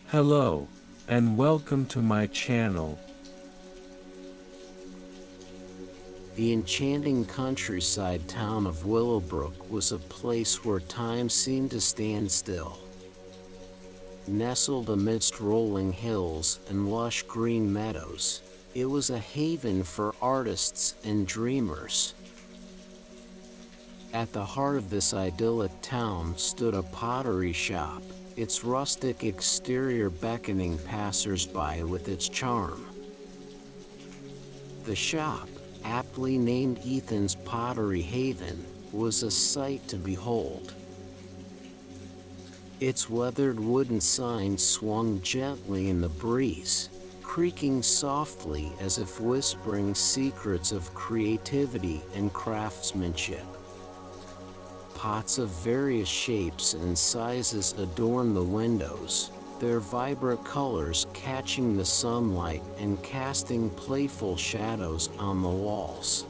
Hello, and welcome to my channel. The enchanting countryside town of Willowbrook was a place where time seemed to stand still. Nestled amidst rolling hills and lush green meadows, it was a haven for artists and dreamers. At the heart of this idyllic town stood a pottery shop, its rustic exterior beckoning passers-by with its charm. The shop, aptly named Ethan's Pottery Haven, was a sight to behold. Its weathered wooden sign swung gently in the breeze, creaking softly as if whispering secrets of creativity and craftsmanship. Pots of various shapes and sizes adorned the windows, their vibrant colors catching the sunlight and casting playful shadows on the walls.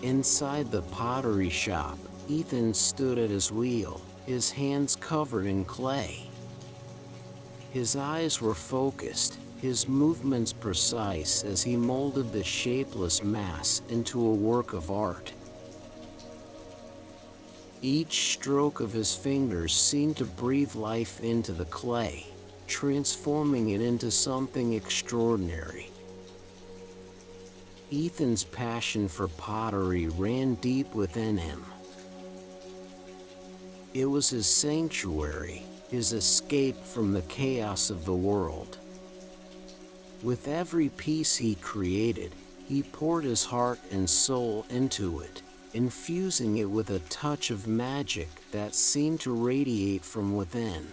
Inside the pottery shop, Ethan stood at his wheel, his hands covered in clay. His eyes were focused, his movements precise as he molded the shapeless mass into a work of art. Each stroke of his fingers seemed to breathe life into the clay, transforming it into something extraordinary. Ethan's passion for pottery ran deep within him. It was his sanctuary, his escape from the chaos of the world. With every piece he created, he poured his heart and soul into it, infusing it with a touch of magic that seemed to radiate from within.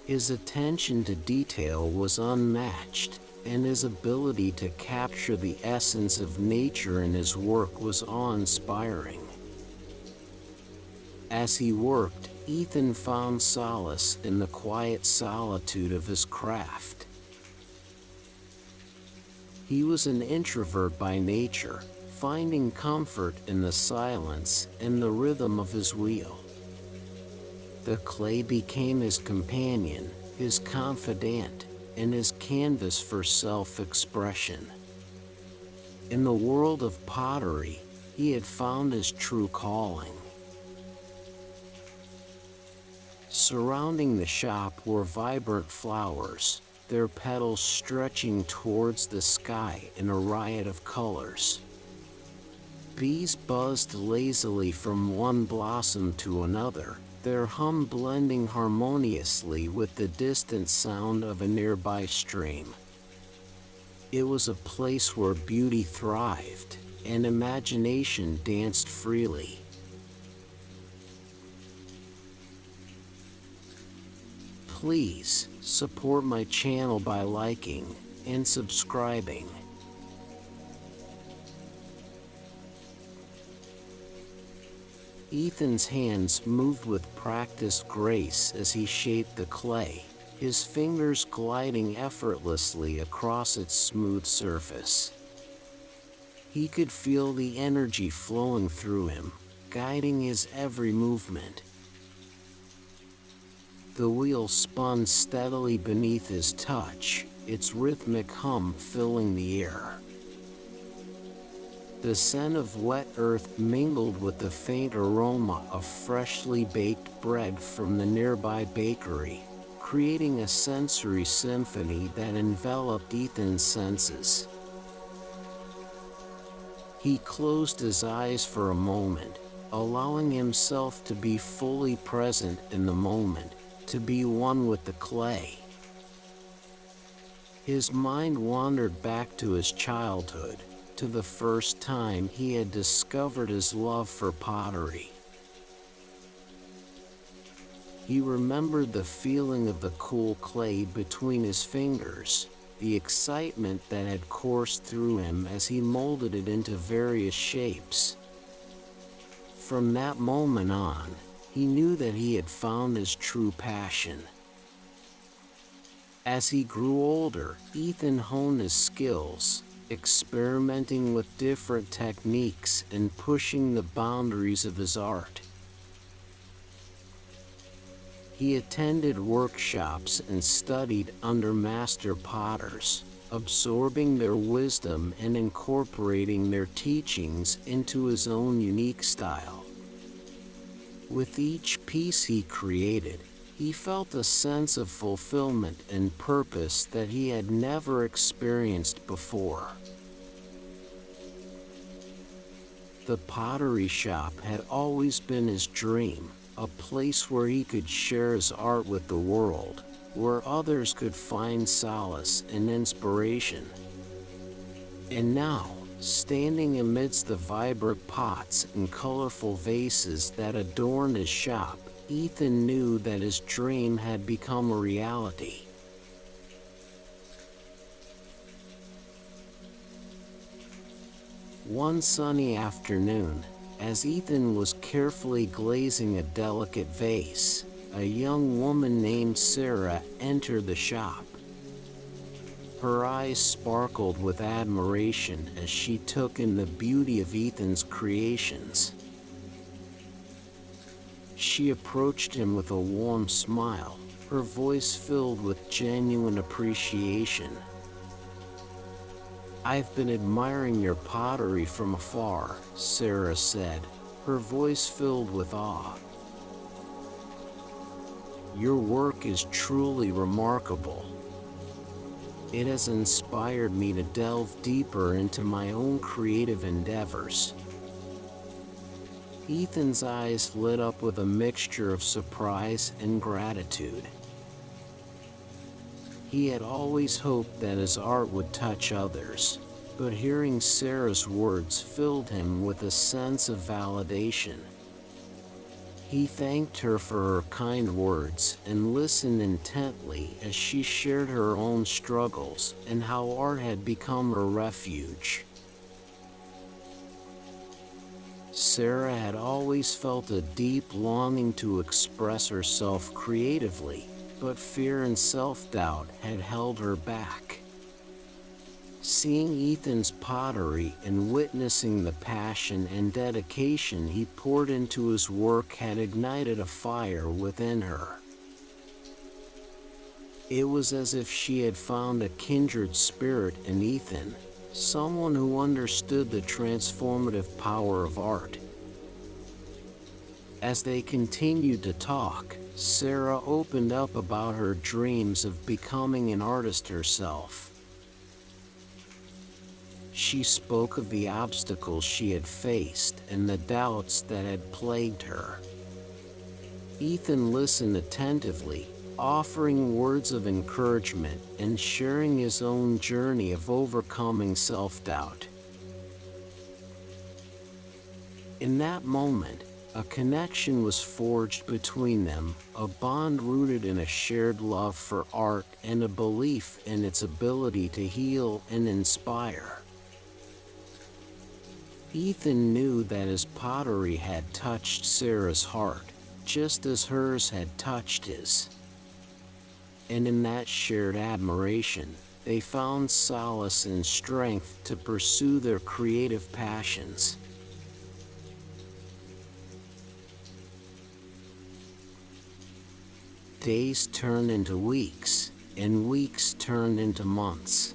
His attention to detail was unmatched, and his ability to capture the essence of nature in his work was awe-inspiring. As he worked, Ethan found solace in the quiet solitude of his craft. He was an introvert by nature, finding comfort in the silence and the rhythm of his wheel. The clay became his companion, his confidant, and his canvas for self-expression. In the world of pottery, he had found his true calling. Surrounding the shop were vibrant flowers, their petals stretching towards the sky in a riot of colors. Bees buzzed lazily from one blossom to another, their hum blending harmoniously with the distant sound of a nearby stream. It was a place where beauty thrived, and imagination danced freely. Please support my channel by liking and subscribing. Ethan's hands moved with practiced grace as he shaped the clay, his fingers gliding effortlessly across its smooth surface. He could feel the energy flowing through him, guiding his every movement. The wheel spun steadily beneath his touch, its rhythmic hum filling the air. The scent of wet earth mingled with the faint aroma of freshly baked bread from the nearby bakery, creating a sensory symphony that enveloped Ethan's senses. He closed his eyes for a moment, allowing himself to be fully present in the moment, to be one with the clay. His mind wandered back to his childhood, to the first time he had discovered his love for pottery. He remembered the feeling of the cool clay between his fingers, the excitement that had coursed through him as he molded it into various shapes. From that moment on, he knew that he had found his true passion. As he grew older, Ethan honed his skills, experimenting with different techniques and pushing the boundaries of his art. He attended workshops and studied under master potters, absorbing their wisdom and incorporating their teachings into his own unique style. With each piece he created, he felt a sense of fulfillment and purpose that he had never experienced before. The pottery shop had always been his dream, a place where he could share his art with the world, where others could find solace and inspiration. And now, standing amidst the vibrant pots and colorful vases that adorned his shop, Ethan knew that his dream had become a reality. One sunny afternoon, as Ethan was carefully glazing a delicate vase, a young woman named Sarah entered the shop. Her eyes sparkled with admiration as she took in the beauty of Ethan's creations. She approached him with a warm smile, her voice filled with genuine appreciation. "I've been admiring your pottery from afar," Sarah said, her voice filled with awe. "Your work is truly remarkable. It has inspired me to delve deeper into my own creative endeavors." Ethan's eyes lit up with a mixture of surprise and gratitude. He had always hoped that his art would touch others, but hearing Sarah's words filled him with a sense of validation. He thanked her for her kind words and listened intently as she shared her own struggles and how art had become her refuge. Sarah had always felt a deep longing to express herself creatively, but fear and self-doubt had held her back. Seeing Ethan's pottery and witnessing the passion and dedication he poured into his work had ignited a fire within her. It was as if she had found a kindred spirit in Ethan, someone who understood the transformative power of art. As they continued to talk, Sarah opened up about her dreams of becoming an artist herself. She spoke of the obstacles she had faced and the doubts that had plagued her. Ethan listened attentively, offering words of encouragement and sharing his own journey of overcoming self-doubt. In that moment, a connection was forged between them, a bond rooted in a shared love for art and a belief in its ability to heal and inspire. Ethan knew that his pottery had touched Sarah's heart, just as hers had touched his. And in that shared admiration, they found solace and strength to pursue their creative passions. Days turned into weeks, and weeks turned into months.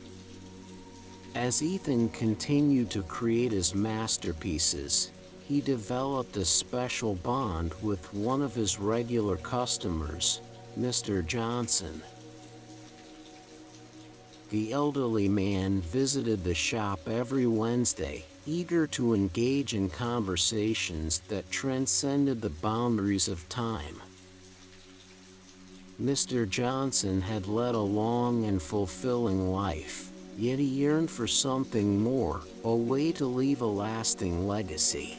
As Ethan continued to create his masterpieces, he developed a special bond with one of his regular customers, Mr. Johnson. The elderly man visited the shop every Wednesday, eager to engage in conversations that transcended the boundaries of time. Mr. Johnson had led a long and fulfilling life, yet he yearned for something more, a way to leave a lasting legacy.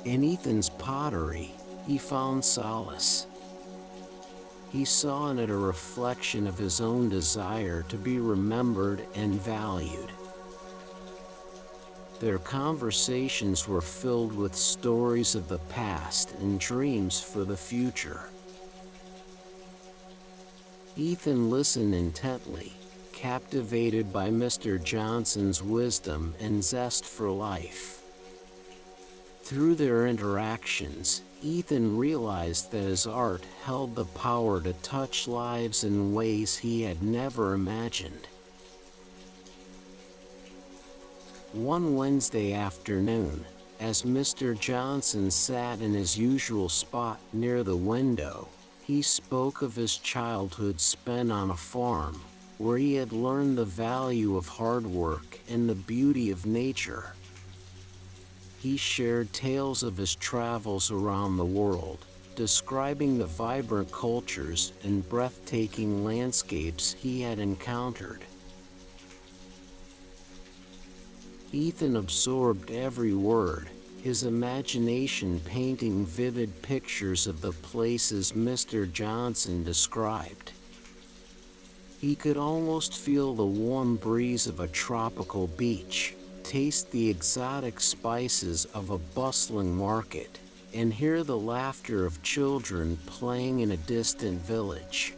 In Ethan's pottery, he found solace. He saw in it a reflection of his own desire to be remembered and valued. Their conversations were filled with stories of the past and dreams for the future. Ethan listened intently, captivated by Mr. Johnson's wisdom and zest for life. Through their interactions, Ethan realized that his art held the power to touch lives in ways he had never imagined. One Wednesday afternoon, as Mr. Johnson sat in his usual spot near the window, he spoke of his childhood spent on a farm, where he had learned the value of hard work and the beauty of nature. He shared tales of his travels around the world, describing the vibrant cultures and breathtaking landscapes he had encountered. Ethan absorbed every word, his imagination painting vivid pictures of the places Mr. Johnson described. He could almost feel the warm breeze of a tropical beach, taste the exotic spices of a bustling market, and hear the laughter of children playing in a distant village.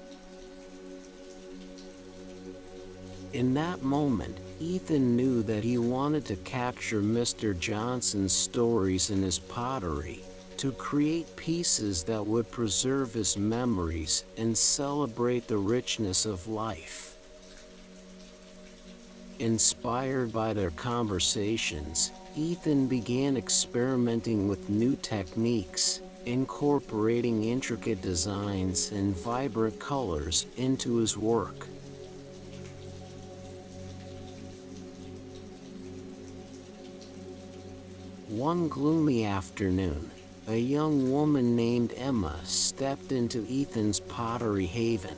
In that moment, Ethan knew that he wanted to capture Mr. Johnson's stories in his pottery, to create pieces that would preserve his memories and celebrate the richness of life. Inspired by their conversations, Ethan began experimenting with new techniques, incorporating intricate designs and vibrant colors into his work. One gloomy afternoon, a young woman named Emma stepped into Ethan's pottery haven.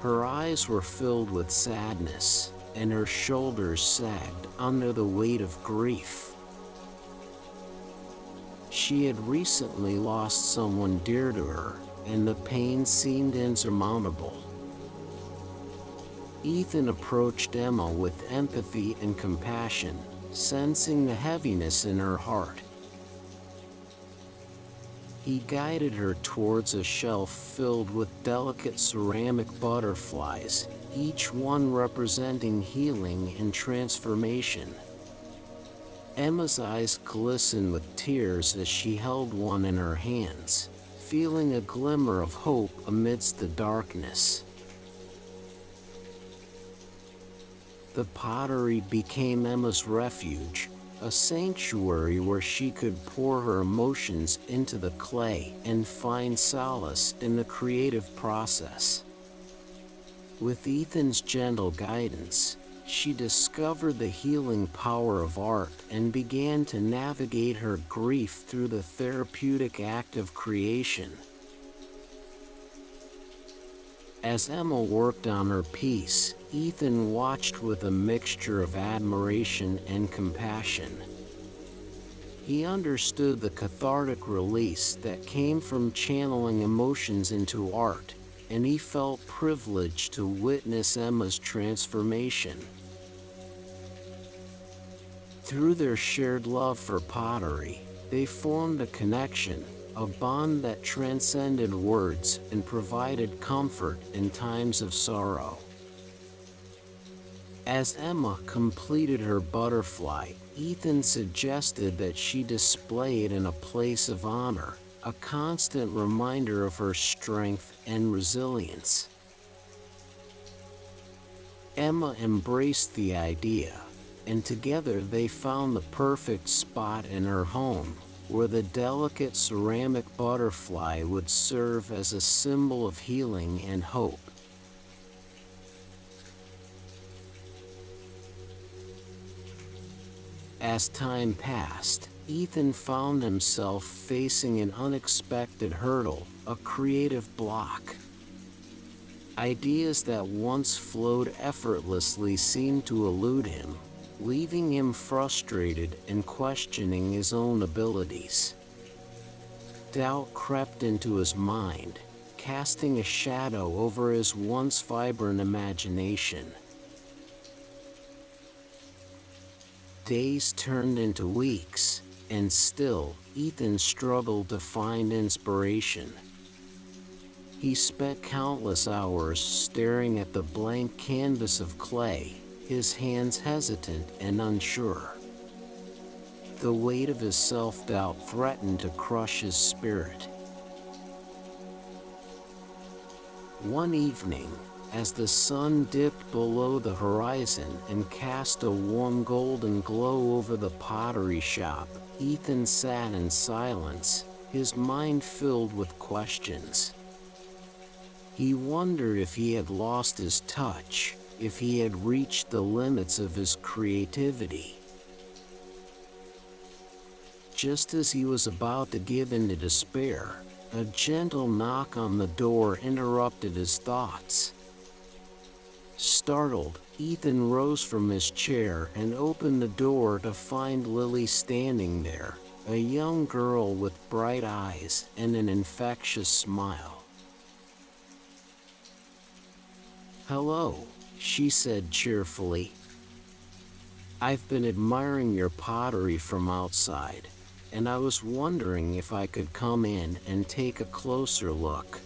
Her eyes were filled with sadness, and her shoulders sagged under the weight of grief. She had recently lost someone dear to her, and the pain seemed insurmountable. Ethan approached Emma with empathy and compassion, sensing the heaviness in her heart. He guided her towards a shelf filled with delicate ceramic butterflies, each one representing healing and transformation. Emma's eyes glistened with tears as she held one in her hands, feeling a glimmer of hope amidst the darkness. The pottery became Emma's refuge, a sanctuary where she could pour her emotions into the clay and find solace in the creative process. With Ethan's gentle guidance, she discovered the healing power of art and began to navigate her grief through the therapeutic act of creation. As Emma worked on her piece, Ethan watched with a mixture of admiration and compassion. He understood the cathartic release that came from channeling emotions into art, and he felt privileged to witness Emma's transformation. Through their shared love for pottery, they formed a connection, a bond that transcended words and provided comfort in times of sorrow. As Emma completed her butterfly, Ethan suggested that she display it in a place of honor, a constant reminder of her strength and resilience. Emma embraced the idea, and together they found the perfect spot in her home, where the delicate ceramic butterfly would serve as a symbol of healing and hope. As time passed, Ethan found himself facing an unexpected hurdle, a creative block. Ideas that once flowed effortlessly seemed to elude him, leaving him frustrated and questioning his own abilities. Doubt crept into his mind, casting a shadow over his once vibrant imagination. Days turned into weeks, and still, Ethan struggled to find inspiration. He spent countless hours staring at the blank canvas of clay, his hands hesitant and unsure. The weight of his self-doubt threatened to crush his spirit. One evening, as the sun dipped below the horizon and cast a warm golden glow over the pottery shop, Ethan sat in silence, his mind filled with questions. He wondered if he had lost his touch, if he had reached the limits of his creativity. Just as he was about to give in to despair, a gentle knock on the door interrupted his thoughts. Startled, Ethan rose from his chair and opened the door to find Lily standing there, a young girl with bright eyes and an infectious smile. "Hello," she said cheerfully. "I've been admiring your pottery from outside, and I was wondering if I could come in and take a closer look."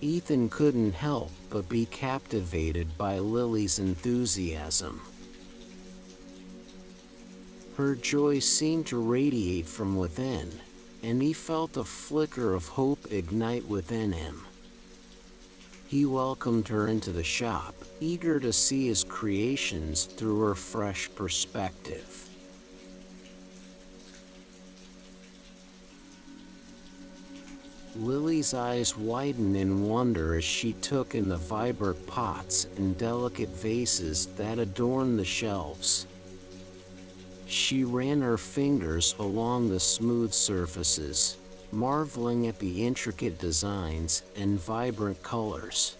Ethan couldn't help but be captivated by Lily's enthusiasm. Her joy seemed to radiate from within, and he felt a flicker of hope ignite within him. He welcomed her into the shop, eager to see his creations through her fresh perspective. Lily's eyes widened in wonder as she took in the vibrant pots and delicate vases that adorned the shelves. She ran her fingers along the smooth surfaces, marveling at the intricate designs and vibrant colors.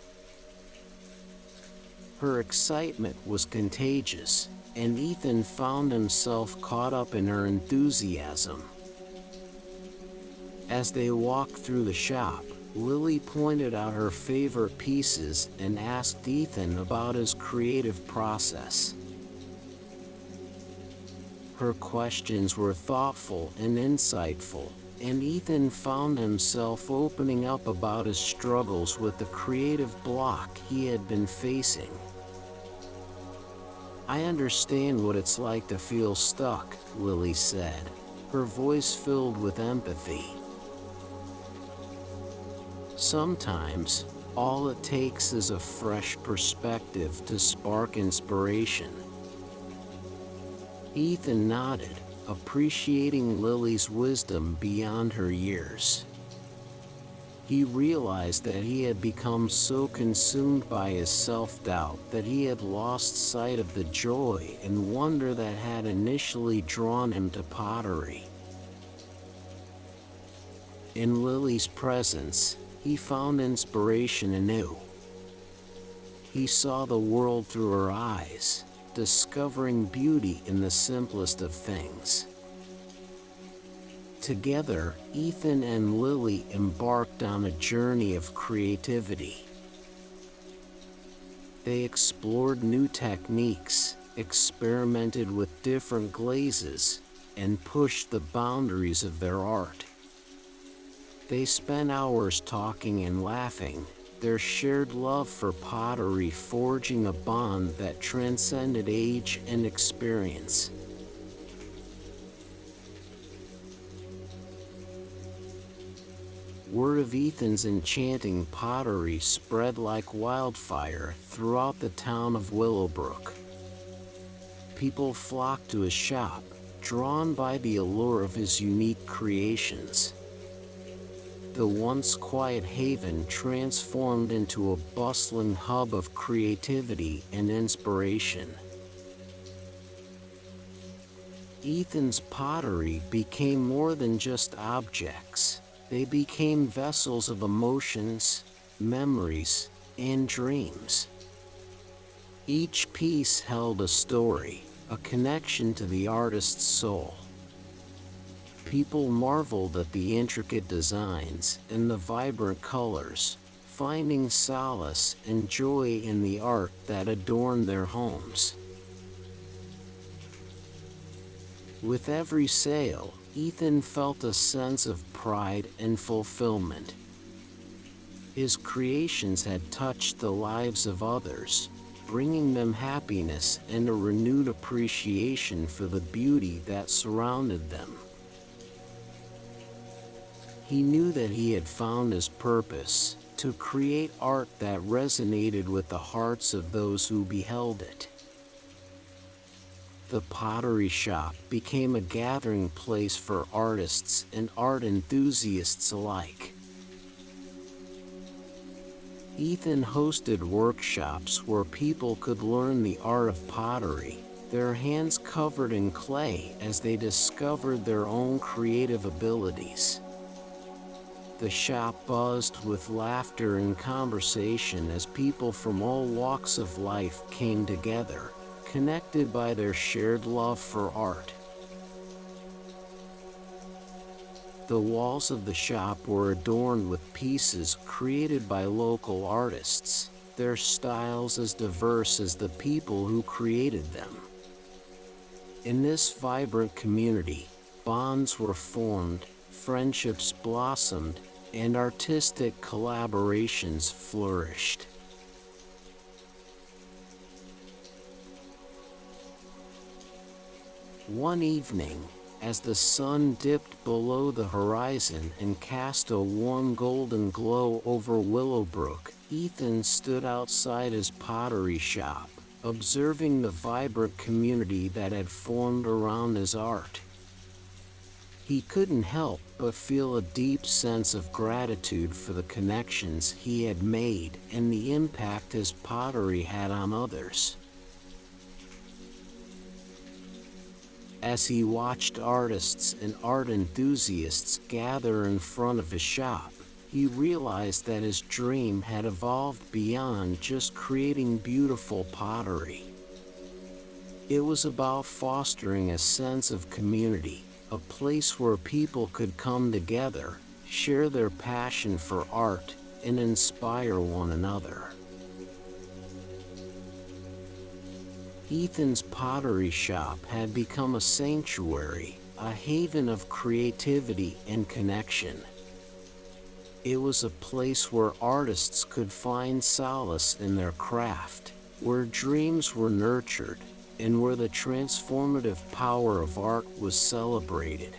Her excitement was contagious, and Ethan found himself caught up in her enthusiasm. As they walked through the shop, Lily pointed out her favorite pieces and asked Ethan about his creative process. Her questions were thoughtful and insightful, and Ethan found himself opening up about his struggles with the creative block he had been facing. "I understand what it's like to feel stuck," Lily said, her voice filled with empathy. "Sometimes, all it takes is a fresh perspective to spark inspiration." Ethan nodded, appreciating Lily's wisdom beyond her years. He realized that he had become so consumed by his self-doubt that he had lost sight of the joy and wonder that had initially drawn him to pottery. In Lily's presence, he found inspiration anew. He saw the world through her eyes, discovering beauty in the simplest of things. Together, Ethan and Lily embarked on a journey of creativity. They explored new techniques, experimented with different glazes, and pushed the boundaries of their art. They spent hours talking and laughing, their shared love for pottery forging a bond that transcended age and experience. Word of Ethan's enchanting pottery spread like wildfire throughout the town of Willowbrook. People flocked to his shop, drawn by the allure of his unique creations. The once quiet haven transformed into a bustling hub of creativity and inspiration. Ethan's pottery became more than just objects. They became vessels of emotions, memories, and dreams. Each piece held a story, a connection to the artist's soul. People marveled at the intricate designs and the vibrant colors, finding solace and joy in the art that adorned their homes. With every sale, Ethan felt a sense of pride and fulfillment. His creations had touched the lives of others, bringing them happiness and a renewed appreciation for the beauty that surrounded them. He knew that he had found his purpose, to create art that resonated with the hearts of those who beheld it. The pottery shop became a gathering place for artists and art enthusiasts alike. Ethan hosted workshops where people could learn the art of pottery, their hands covered in clay as they discovered their own creative abilities. The shop buzzed with laughter and conversation as people from all walks of life came together, connected by their shared love for art. The walls of the shop were adorned with pieces created by local artists, their styles as diverse as the people who created them. In this vibrant community, bonds were formed, friendships blossomed, and artistic collaborations flourished. One evening, as the sun dipped below the horizon and cast a warm golden glow over Willowbrook, Ethan stood outside his pottery shop, observing the vibrant community that had formed around his art. He couldn't help but feel a deep sense of gratitude for the connections he had made and the impact his pottery had on others. As he watched artists and art enthusiasts gather in front of his shop, he realized that his dream had evolved beyond just creating beautiful pottery. It was about fostering a sense of community, a place where people could come together, share their passion for art, and inspire one another. Ethan's pottery shop had become a sanctuary, a haven of creativity and connection. It was a place where artists could find solace in their craft, where dreams were nurtured, and where the transformative power of art was celebrated.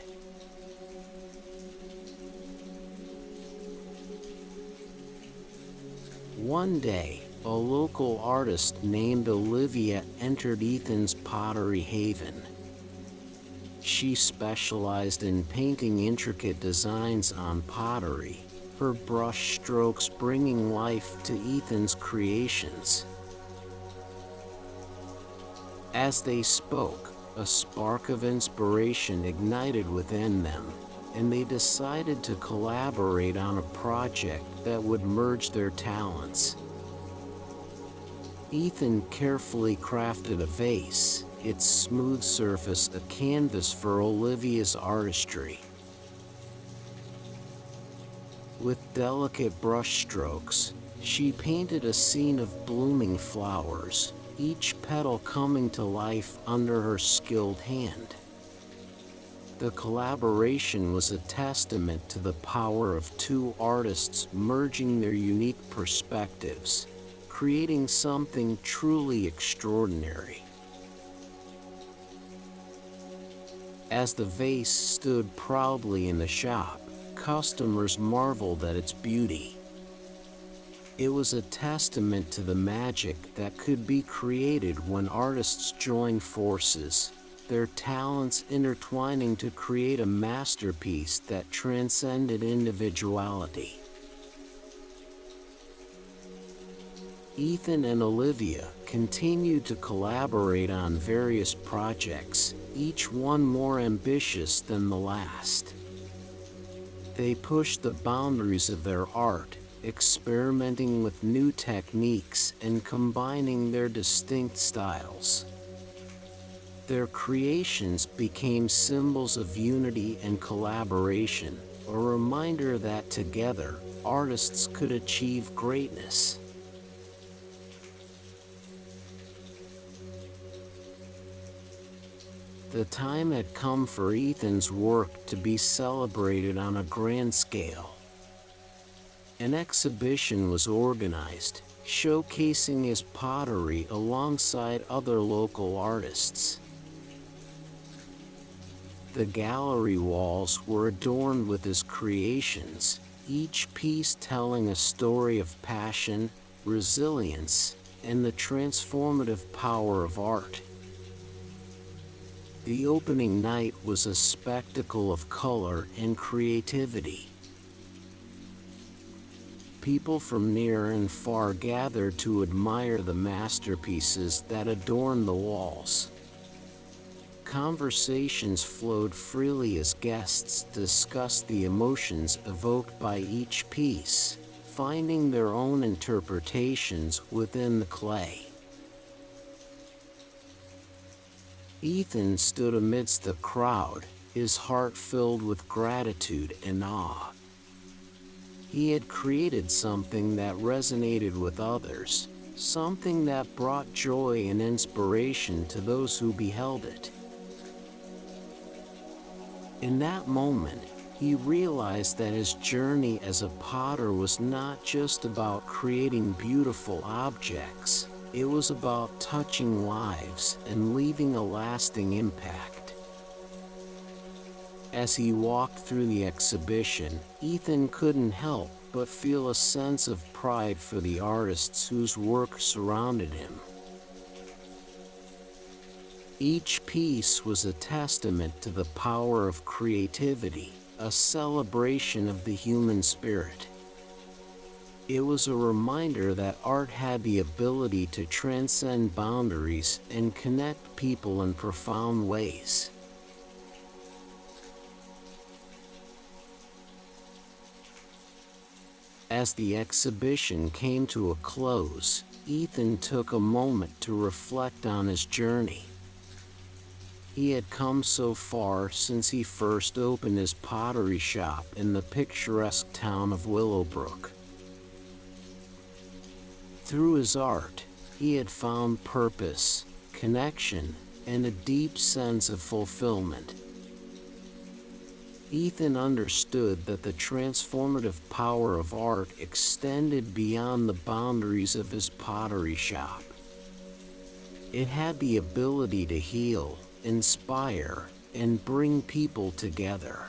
One day, a local artist named Olivia entered Ethan's pottery haven. She specialized in painting intricate designs on pottery, her brush strokes bringing life to Ethan's creations. As they spoke, a spark of inspiration ignited within them, and they decided to collaborate on a project that would merge their talents. Ethan carefully crafted a vase, its smooth surface a canvas for Olivia's artistry. With delicate brushstrokes, she painted a scene of blooming flowers, each petal coming to life under her skilled hand. The collaboration was a testament to the power of two artists merging their unique perspectives, creating something truly extraordinary. As the vase stood proudly in the shop, customers marveled at its beauty. It was a testament to the magic that could be created when artists join forces, their talents intertwining to create a masterpiece that transcended individuality. Ethan and Olivia continued to collaborate on various projects, each one more ambitious than the last. They pushed the boundaries of their art, experimenting with new techniques and combining their distinct styles. Their creations became symbols of unity and collaboration, a reminder that together, artists could achieve greatness. The time had come for Ethan's work to be celebrated on a grand scale. An exhibition was organized, showcasing his pottery alongside other local artists. The gallery walls were adorned with his creations, each piece telling a story of passion, resilience, and the transformative power of art. The opening night was a spectacle of color and creativity. People from near and far gathered to admire the masterpieces that adorned the walls. Conversations flowed freely as guests discussed the emotions evoked by each piece, finding their own interpretations within the clay. Ethan stood amidst the crowd, his heart filled with gratitude and awe. He had created something that resonated with others, something that brought joy and inspiration to those who beheld it. In that moment, he realized that his journey as a potter was not just about creating beautiful objects, it was about touching lives and leaving a lasting impact. As he walked through the exhibition, Ethan couldn't help but feel a sense of pride for the artists whose work surrounded him. Each piece was a testament to the power of creativity, a celebration of the human spirit. It was a reminder that art had the ability to transcend boundaries and connect people in profound ways. As the exhibition came to a close, Ethan took a moment to reflect on his journey. He had come so far since he first opened his pottery shop in the picturesque town of Willowbrook. Through his art, he had found purpose, connection, and a deep sense of fulfillment. Ethan understood that the transformative power of art extended beyond the boundaries of his pottery shop. It had the ability to heal, inspire, and bring people together.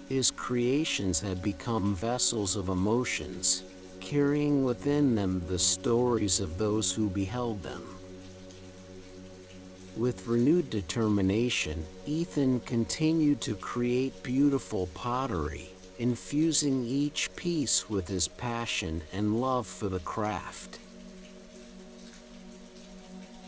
His creations had become vessels of emotions, carrying within them the stories of those who beheld them. With renewed determination, Ethan continued to create beautiful pottery, infusing each piece with his passion and love for the craft.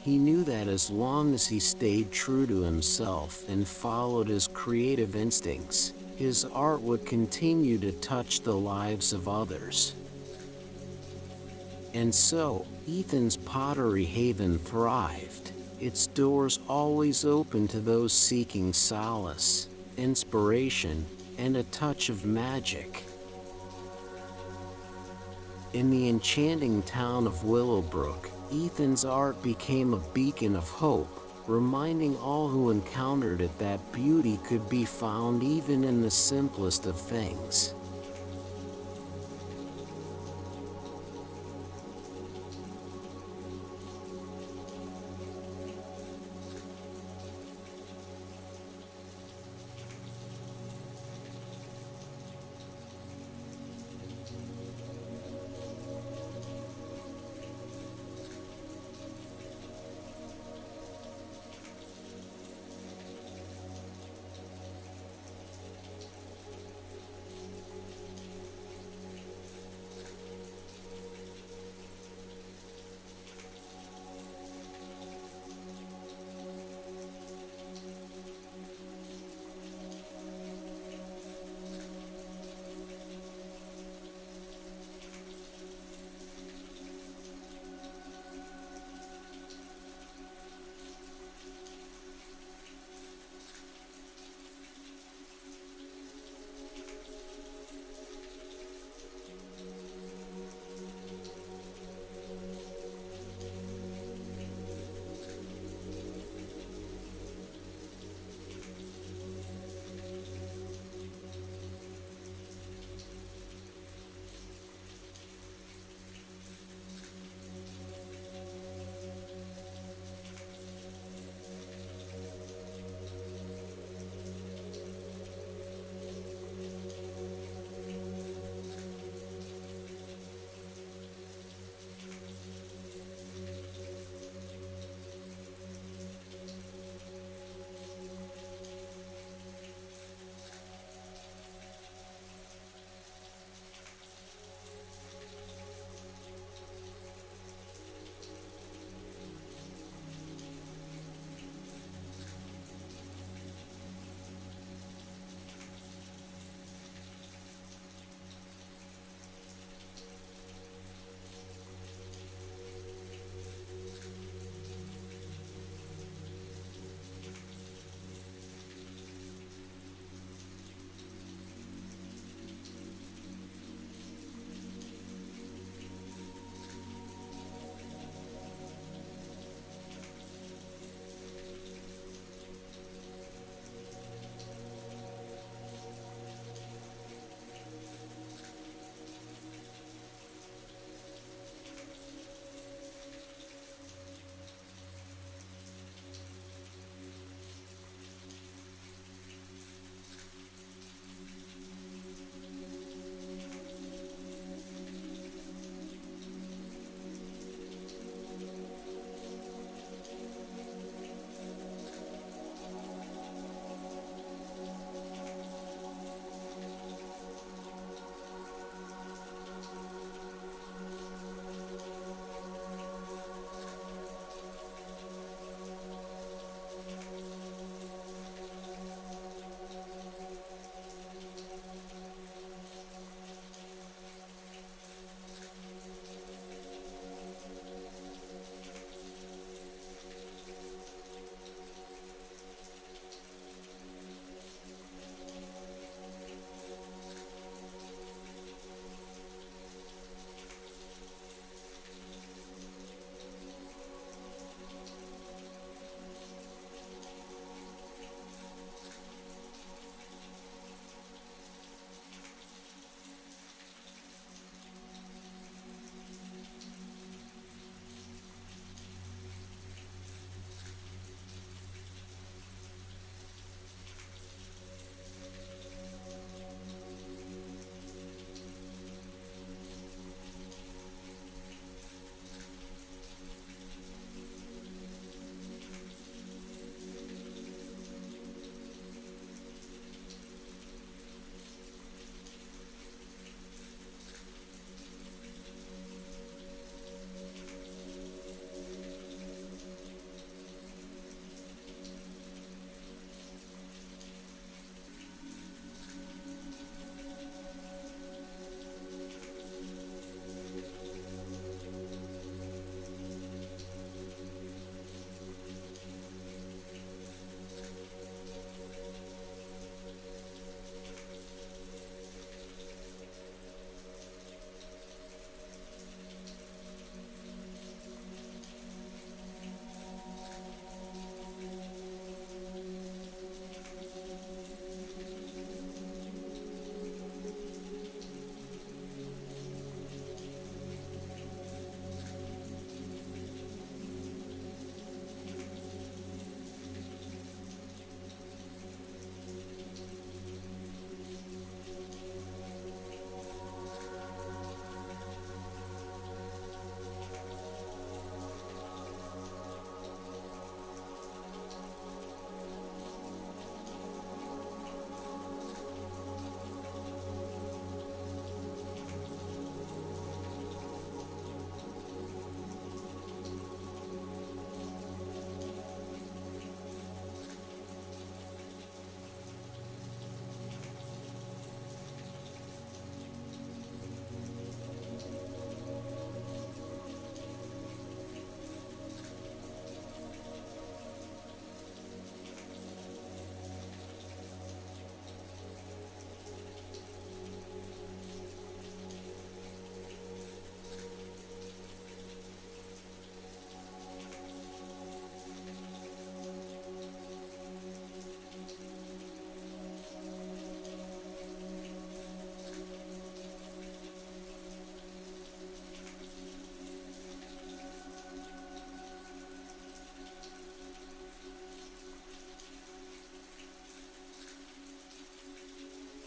He knew that as long as he stayed true to himself and followed his creative instincts, his art would continue to touch the lives of others. And so, Ethan's Pottery Haven thrived, its doors always open to those seeking solace, inspiration, and a touch of magic. In the enchanting town of Willowbrook, Ethan's art became a beacon of hope, reminding all who encountered it that beauty could be found even in the simplest of things.